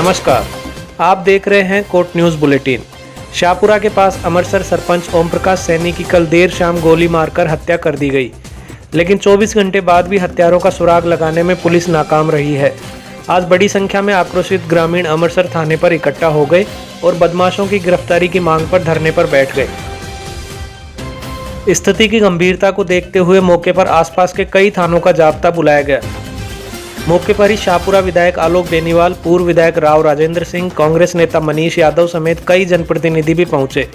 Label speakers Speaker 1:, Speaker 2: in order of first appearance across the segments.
Speaker 1: नमस्कार, आप देख रहे हैं कोट न्यूज़ बुलेटिन। शाहपुरा के पास अमरसर सरपंच ओम प्रकाश सैनी की कल देर शाम गोली मारकर हत्या कर दी गई, लेकिन 24 घंटे बाद भी हत्यारों का सुराग लगाने में पुलिस नाकाम रही है। आज बड़ी संख्या में आक्रोशित ग्रामीण अमरसर थाने पर इकट्ठा हो गए और बदमाशों की गिरफ्तारी की मांग पर धरने पर बैठ गए। स्थिति की गंभीरता को देखते हुए मौके पर आसपास के कई थानों का जाब्ता बुलाया गया। मौके पर ही शाहपुरा विधायक आलोक बेनीवाल, पूर्व विधायक राव राजेंद्र सिंह, कांग्रेस नेता मनीष यादव समेत कई जनप्रतिनिधि भी पहुंचे।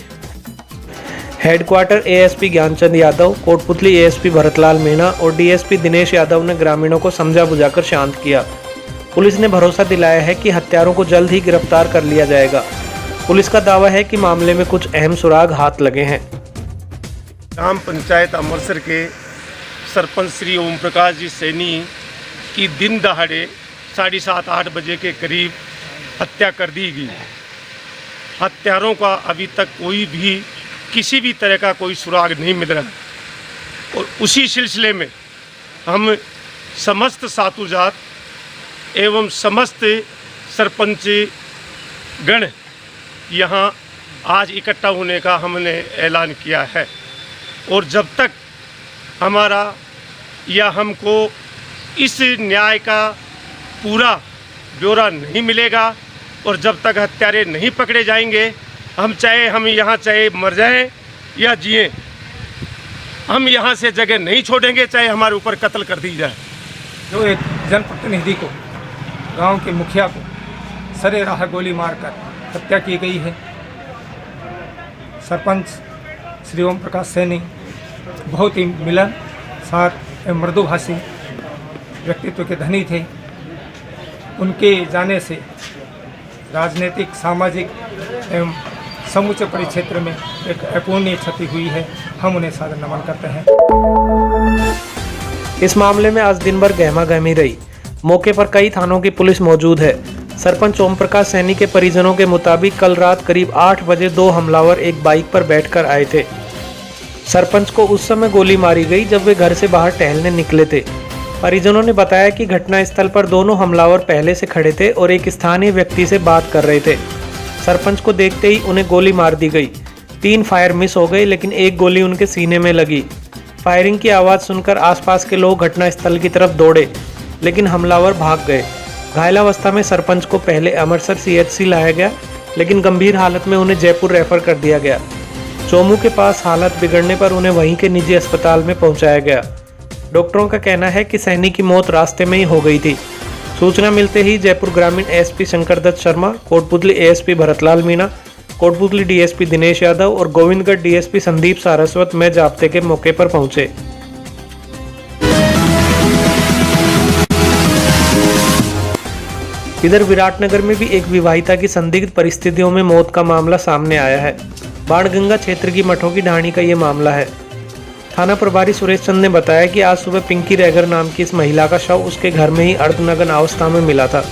Speaker 1: Headquarter ASP Gyanchand Yadav, Kotputli ASP Bharatlal Meena और डीएसपी दिनेश यादव ने ग्रामीणों को समझा बुझाकर शांत किया। पुलिस ने भरोसा दिलाया है कि हत्यारों को जल्द ही गिरफ्तार कर लिया जाएगा। पुलिस का दावा है कि मामले में कुछ अहम सुराग हाथ लगे हैं।
Speaker 2: ग्राम पंचायत अमरसर के सरपंच श्री ओम प्रकाश जी सैनी की दिन दहाड़े 7:30-8 बजे के करीब हत्या कर दी गई। हत्यारों का अभी तक किसी भी तरह का कोई सुराग नहीं मिल रहा और उसी सिलसिले में हम समस्त सातुजात एवं समस्त सरपंच गण यहाँ आज इकट्ठा होने का हमने ऐलान किया है। और जब तक हमारा या हमको इस न्याय का पूरा ब्यौरा नहीं मिलेगा और जब तक हत्यारे नहीं पकड़े जाएंगे, हम यहाँ चाहे मर जाएं या जिएं, हम यहाँ से जगह नहीं छोड़ेंगे, चाहे हमारे ऊपर कत्ल कर दी जाए।
Speaker 3: जो एक जनप्रतिनिधि को, गांव के मुखिया को सरेराह गोली मारकर हत्या की गई है। सरपंच श्री ओम प्रकाश सैनी बहुत ही मिलनसार एवं मृदुभाषी व्यक्तित्व के धनी थे। उनके जाने से राजनीतिक, सामाजिक एवं समूचे परिक्षेत्र में एक अपूर्णीय क्षति हुई है। हम उन्हें सादर नमन करते हैं।
Speaker 1: इस मामले में आज दिन भर गहमागहमी रही। मौके पर कई थानों की पुलिस मौजूद है। सरपंच ओम प्रकाश सैनी के परिजनों के मुताबिक कल रात करीब 8 बजे 2 हमलावर एक बाइक पर बैठकर आए थे। सरपंच को उस समय गोली मारी गई जब वे घर से बाहर टहलने निकले थे। परिजनों ने बताया कि घटनास्थल पर दोनों हमलावर पहले से खड़े थे और एक स्थानीय व्यक्ति से बात कर रहे थे। सरपंच को देखते ही उन्हें गोली मार दी गई। 3 फायर मिस हो गए, लेकिन एक गोली उनके सीने में लगी। फायरिंग की आवाज़ सुनकर आसपास के लोग घटनास्थल की तरफ दौड़े, लेकिन हमलावर भाग गए। घायलावस्था में सरपंच को पहले अमरसर सीएचसी लाया गया, लेकिन गंभीर हालत में उन्हें जयपुर रेफर कर दिया गया। चोमू के पास हालत बिगड़ने पर उन्हें वहीं के निजी अस्पताल में पहुंचाया गया। डॉक्टरों का कहना है कि सैनी की मौत रास्ते में ही हो गई थी। सूचना मिलते ही जयपुर ग्रामीण SP Shankar Dutt Sharma, Kotputli ASP Bharatlal Meena, Kotputli DSP Dinesh Yadav और गोविंदगढ़ डीएसपी संदीप सारस्वत में जाब्ते के मौके पर पहुंचे। इधर विराटनगर में भी एक विवाहिता की संदिग्ध परिस्थितियों में मौत का मामला सामने आया है। बाणगंगा क्षेत्र की मठों की ढाणी का ये मामला है। थाना प्रभारी सुरेश चंद ने बताया कि आज सुबह पिंकी रैगर नाम की इस महिला का शव उसके घर में ही अर्धनग्न अवस्था में मिला था।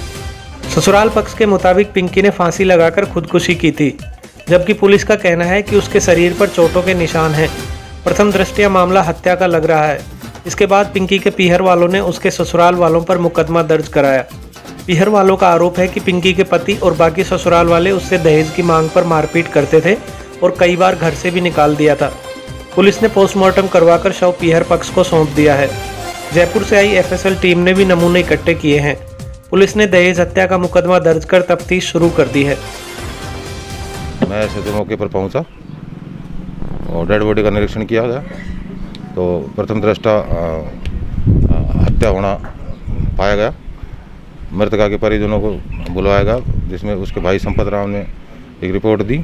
Speaker 1: ससुराल पक्ष के मुताबिक पिंकी ने फांसी लगाकर खुदकुशी की थी, जबकि पुलिस का कहना है कि उसके शरीर पर चोटों के निशान हैं। प्रथम दृष्टया मामला हत्या का लग रहा है। इसके बाद पिंकी के पीहर वालों ने उसके ससुराल वालों पर मुकदमा दर्ज कराया। पीहर वालों का आरोप है कि पिंकी के पति और बाकी ससुराल वाले उससे दहेज की मांग पर मारपीट करते थे और कई बार घर से भी निकाल दिया था। पुलिस ने पोस्टमार्टम करवाकर शव पीहर पक्ष को सौंप दिया है। जयपुर से आई एफएसएल टीम ने भी नमूने इकट्ठे किए हैं। पुलिस ने दहेज हत्या का मुकदमा दर्ज कर तफ्तीश शुरू कर दी है।
Speaker 4: मैं ऐसे मौके पर पहुंचा और डेड बॉडी का निरीक्षण किया गया तो प्रथम दृष्टया हत्या होना पाया गया। मृतका के परिजनों को बुलवाया गया, जिसमें उसके भाई संपत राम ने एक रिपोर्ट दी,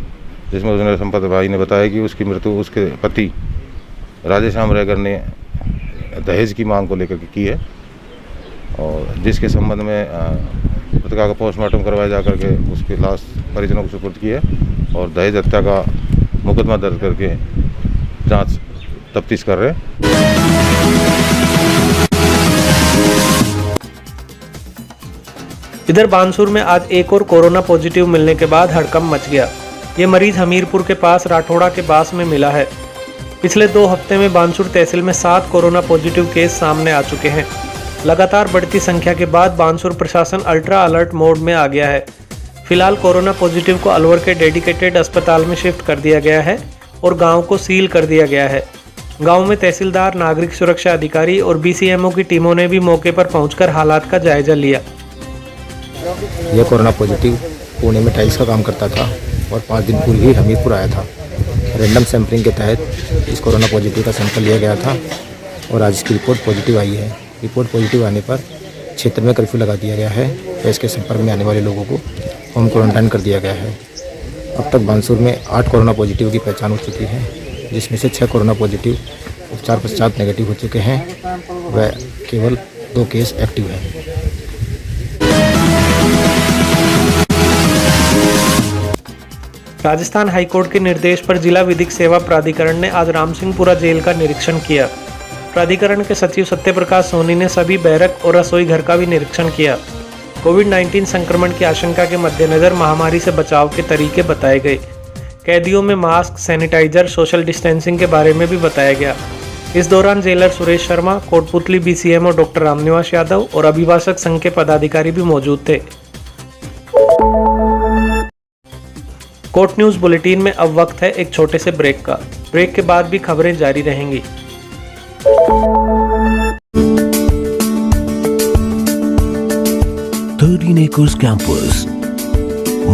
Speaker 4: जिसमें उसने संपत भाई ने बताया कि उसकी मृत्यु उसके पति राधेश्याम रैगर ने दहेज की मांग को लेकर की है और जिसके संबंध में मृतका का पोस्टमार्टम करवाया जा करके उसकी लाश परिजनों को सुपुर्द की है और दहेज हत्या का मुकदमा दर्ज करके जांच तफ्तीश कर रहे हैं।
Speaker 1: इधर बानसूर में आज एक और कोरोना पॉजिटिव मिलने के बाद हड़कंप मच गया। ये मरीज हमीरपुर के पास राठौड़ा के बास में मिला है। पिछले 2 हफ्ते में बानसूर तहसील में 7 कोरोना पॉजिटिव केस सामने आ चुके हैं। लगातार बढ़ती संख्या के बाद बानसूर प्रशासन अल्ट्रा अलर्ट मोड में आ गया है। फिलहाल कोरोना पॉजिटिव को अलवर के डेडिकेटेड अस्पताल में शिफ्ट कर दिया गया है और गांव को सील कर दिया गया है। गांव में तहसीलदार, नागरिक सुरक्षा अधिकारी और बीसीएमओ की टीमों ने भी मौके पर पहुंचकर हालात का जायजा लिया।
Speaker 5: यह कोरोना पॉजिटिव पुणे में टाइल्स का काम करता था और 5 दिन पूर्व ही हमीरपुर आया था। रैंडम सैंपलिंग के तहत इस कोरोना पॉजिटिव का सैंपल लिया गया था और आज इसकी रिपोर्ट पॉजिटिव आई है। रिपोर्ट पॉजिटिव आने पर क्षेत्र में कर्फ्यू लगा दिया गया है और इसके संपर्क में आने वाले लोगों को होम क्वारंटाइन कर दिया गया है। अब तक बानसूर में 8 कोरोना पॉजिटिव की पहचान हो चुकी है, जिसमें से 6 कोरोना पॉजिटिव उपचार पश्चात नेगेटिव हो चुके हैं व केवल 2 केस एक्टिव हैं।
Speaker 1: राजस्थान हाईकोर्ट के निर्देश पर जिला विधिक सेवा प्राधिकरण ने आज रामसिंहपुरा जेल का निरीक्षण किया। प्राधिकरण के सचिव सत्यप्रकाश सोनी ने सभी बैरक और रसोई घर का भी निरीक्षण किया। कोविड-19 संक्रमण की आशंका के मद्देनजर महामारी से बचाव के तरीके बताए गए। कैदियों में मास्क, सैनिटाइजर, सोशल डिस्टेंसिंग के बारे में भी बताया गया। इस दौरान jailer Suresh Sharma, Kotputli BCMO doctor Ramniwas Yadav और अभिभाषक संघ के पदाधिकारी भी मौजूद थे। कोर्ट न्यूज बुलेटिन में अब वक्त है एक छोटे से ब्रेक का। ब्रेक के बाद भी खबरें जारी रहेंगी।
Speaker 6: 13 acres campus,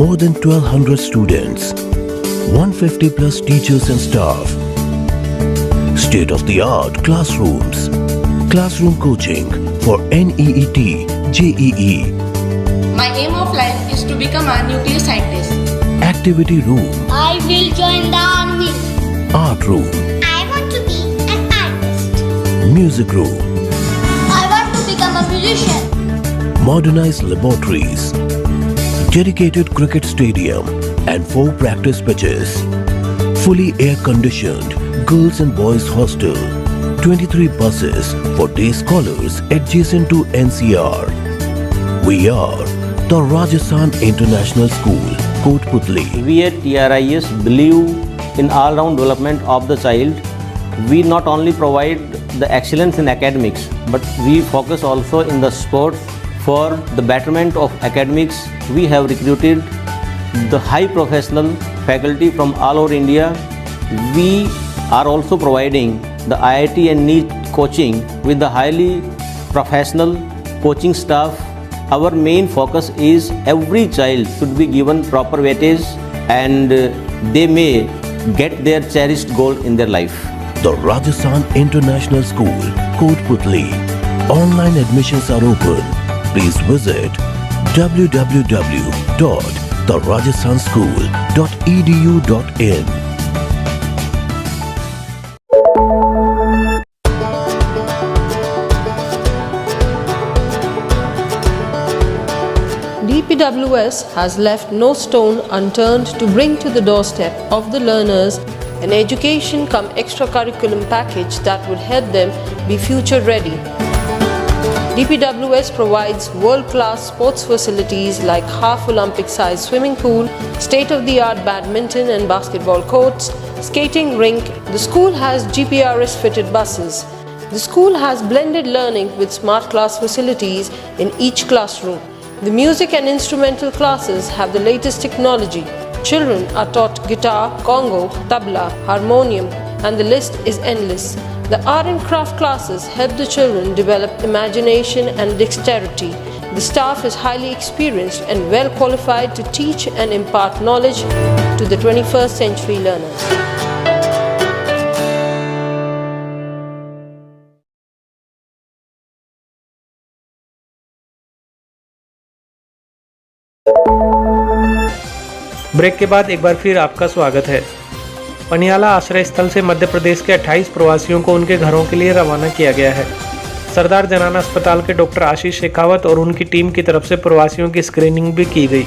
Speaker 6: more than 1200 students, 150 plus teachers and staff, state-of-the-art classrooms, classroom coaching for NEET, JEE.
Speaker 7: My aim of life is to become a nuclear scientist.
Speaker 6: Activity room,
Speaker 8: I will join the army.
Speaker 6: art room,
Speaker 8: I want to be an artist.
Speaker 6: music room,
Speaker 8: I want to become a musician.
Speaker 6: modernized laboratories, dedicated cricket stadium and 4 practice pitches, fully air-conditioned girls and boys hostel, 23 buses for day scholars adjacent to NCR. We are the Rajasthan International School, Kotputli.
Speaker 9: We at TRIS believe in all-round development of the child. We not only provide the excellence in academics, but we focus also in the sports. For the betterment of academics, we have recruited the high professional faculty from all over India. We are also providing the IIT and NEET coaching with the highly professional coaching staff. Our main focus is every child should be given proper weightage and they may get their cherished goal in their life.
Speaker 6: The Rajasthan International School, Kotputli. Online admissions are open. Please visit www.therajasthanschool.edu.in.
Speaker 10: DPWS has left no stone unturned to bring to the doorstep of the learners an education cum extracurriculum package that would help them be future ready. DPWS provides world-class sports facilities like half Olympic-sized swimming pool, state-of-the-art badminton and basketball courts, skating rink. The school has GPRS-fitted buses. The school has blended learning with smart class facilities in each classroom. The music and instrumental classes have the latest technology. Children are taught guitar, congo, tabla, harmonium, and the list is endless. The art and craft classes help the children develop imagination and dexterity. The staff is highly experienced and well qualified to teach and impart knowledge to the 21st century learners.
Speaker 1: Break के बाद एक बार फिर आपका स्वागत है। पनियाला आश्रय स्थल से मध्य प्रदेश के 28 प्रवासियों को उनके घरों के लिए रवाना किया गया है। सरदार जनाना अस्पताल के डॉक्टर आशीष शेखावत और उनकी टीम की तरफ से प्रवासियों की स्क्रीनिंग भी की गई।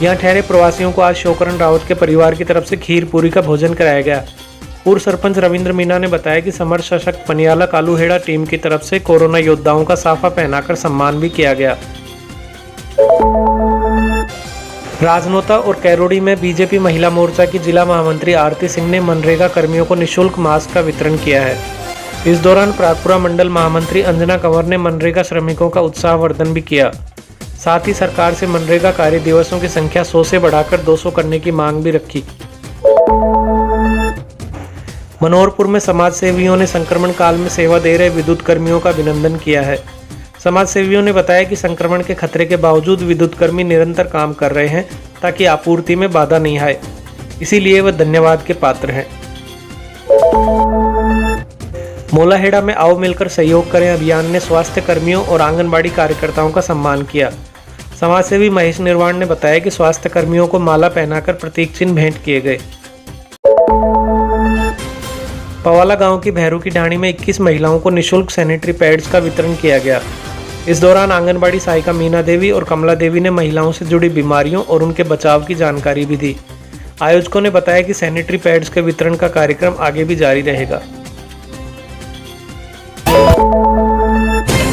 Speaker 1: यहां ठहरे प्रवासियों को आज शोकरन रावत के परिवार की तरफ से खीर पूरी का भोजन कराया गया। पूर्व सरपंच रविंद्र मीना ने बताया कि समर सशक्त पनियाला कालूहेड़ा टीम की तरफ से कोरोना योद्धाओं का साफा पहनाकर सम्मान भी किया गया। राजनोता और कैरोड़ी में बीजेपी महिला मोर्चा की जिला महामंत्री आरती सिंह ने मनरेगा कर्मियों को निःशुल्क मास्क का वितरण किया है। इस दौरान प्रागपुरा मंडल महामंत्री अंजना कंवर ने मनरेगा श्रमिकों का उत्साहवर्धन भी किया। साथ ही सरकार से मनरेगा कार्य दिवसों की संख्या 100 से बढ़ाकर 200 करने की मांग भी रखी। मनोहरपुर में समाज सेवियों ने संक्रमण काल में सेवा दे रहे विद्युत कर्मियों का अभिनंदन किया है। समाज सेवियों ने बताया कि संक्रमण के खतरे के बावजूद विद्युत कर्मी निरंतर काम कर रहे हैं ताकि आपूर्ति में बाधा नहीं आए, इसीलिए वह धन्यवाद के पात्र हैं। मोलाहेड़ा में आओ मिलकर सहयोग करें अभियान ने स्वास्थ्य कर्मियों और आंगनबाड़ी कार्यकर्ताओं का सम्मान किया। समाजसेवी महेश निर्वाण ने बताया कि स्वास्थ्य कर्मियों को माला पहनाकर प्रतीक चिन्ह भेंट किए गए। पवाला गांव की भैरू की ढाणी में 21 महिलाओं को निःशुल्क सैनिटरी पैड्स का वितरण किया गया। इस दौरान आंगनबाड़ी सहायिका मीना देवी और कमला देवी ने महिलाओं से जुड़ी बीमारियों और उनके बचाव की जानकारी भी दी। आयोजकों ने बताया कि सैनिटरी पैड्स के वितरण का कार्यक्रम आगे भी जारी रहेगा।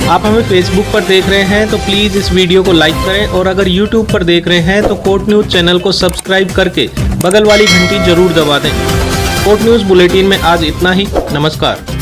Speaker 11: आप हमें फेसबुक पर देख रहे हैं तो प्लीज़ इस वीडियो को लाइक करें और अगर यूट्यूब पर देख रहे हैं तो कोर्ट न्यूज़ चैनल को सब्सक्राइब करके बगल वाली घंटी जरूर दबा दें। कोर्ट न्यूज़ बुलेटिन में आज इतना ही। नमस्कार।